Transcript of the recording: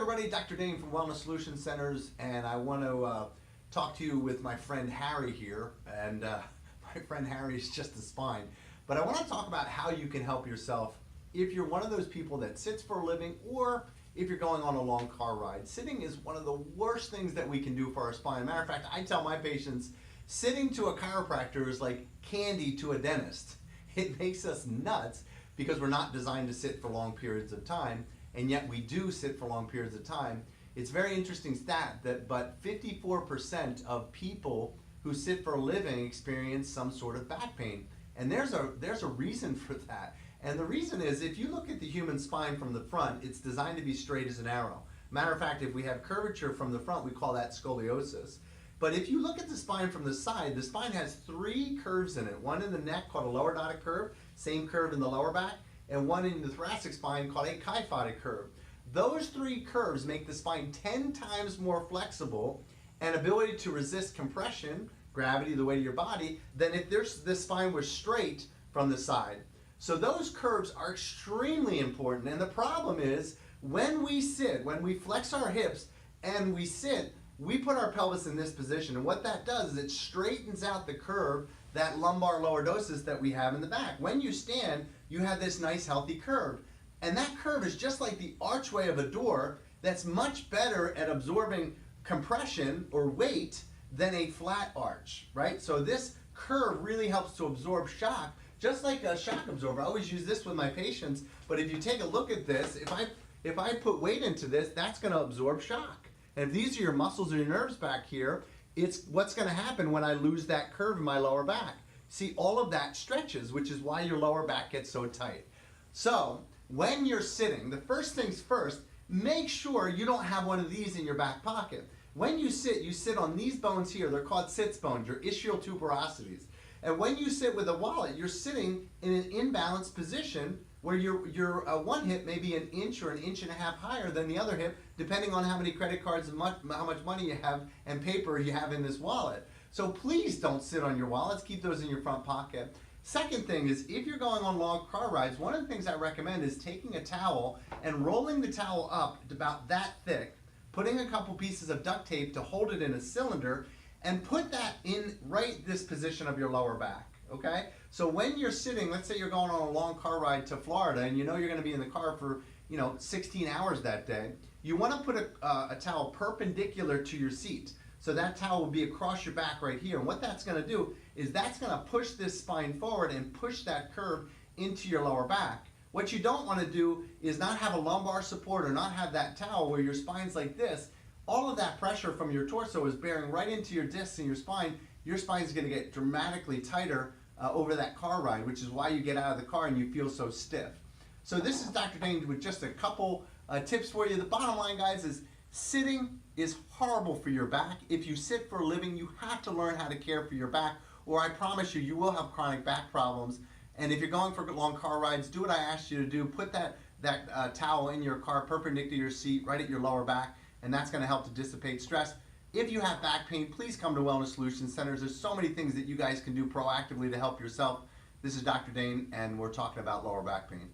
everybody, Dr. Dane from Wellness Solution Centers, and I want to talk to you with my friend Harry here, and my friend Harry is just the spine. But I want to talk about how you can help yourself if you're one of those people that sits for a living, or if you're going on a long car ride. Sitting is one of the worst things that we can do for our spine. Matter of fact, I tell my patients, sitting to a chiropractor is like candy to a dentist. It makes us nuts because we're not designed to sit for long periods of time, and yet we do sit for long periods of time. It's a very interesting stat that but 54% of people who sit for a living experience some sort of back pain. And there's a reason for that. And the reason is, if you look at the human spine from the front, it's designed to be straight as an arrow. Matter of fact, if we have curvature from the front, we call that scoliosis. But if you look at the spine from the side, the spine has three curves in it. One in the neck called a lower dotic curve, same curve in the lower back, and one in the thoracic spine called a kyphotic curve. Those three curves make the spine 10 times more flexible and ability to resist compression, gravity, the weight of your body, than if this spine was straight from the side. So those curves are extremely important, and the problem is when we sit, when we flex our hips and we sit, we put our pelvis in this position, and what that does is it straightens out the curve, that lumbar lordosis that we have in the back. When you stand, you have this nice healthy curve, and that curve is just like the archway of a door that's much better at absorbing compression or weight than a flat arch, right? So this curve really helps to absorb shock, just like a shock absorber. I always use this with my patients, but if you take a look at this, if I put weight into this, that's going to absorb shock. And if these are your muscles or your nerves back here, it's what's going to happen when I lose that curve in my lower back. See, all of that stretches, which is why your lower back gets so tight. So when you're sitting, the first things first, make sure you don't have one of these in your back pocket. When you sit on these bones here. They're called sits bones, your ischial tuberosities. And when you sit with a wallet, you're sitting in an imbalanced position where your one hip may be an inch or an inch and a half higher than the other hip, depending on how many credit cards and how much money you have and paper you have in this wallet. So please don't sit on your wallets. Keep those in your front pocket. Second thing is, if you're going on long car rides, one of the things I recommend is taking a towel and rolling the towel up about that thick, putting a couple pieces of duct tape to hold it in a cylinder, and put that in right this position of your lower back, okay? So when you're sitting, let's say you're going on a long car ride to Florida and you know you're gonna be in the car for 16 hours that day, you wanna put a towel perpendicular to your seat. So that towel will be across your back right here. And what that's gonna do is that's gonna push this spine forward and push that curve into your lower back. What you don't wanna do is not have a lumbar support or not have that towel where your spine's like this. All of that pressure from your torso is bearing right into your discs and your spine. Your spine is gonna get dramatically tighter over that car ride, which is why you get out of the car and you feel so stiff. So this is Dr. Dane with just a couple tips for you. The bottom line, guys, is sitting is horrible for your back. If you sit for a living, you have to learn how to care for your back, or I promise you, you will have chronic back problems. And if you're going for long car rides, do what I asked you to do. Put that towel in your car perpendicular to your seat, right at your lower back, and that's going to help to dissipate stress. If you have back pain, please come to Wellness Solution Centers. There's so many things that you guys can do proactively to help yourself. This is Dr. Dane, and we're talking about lower back pain.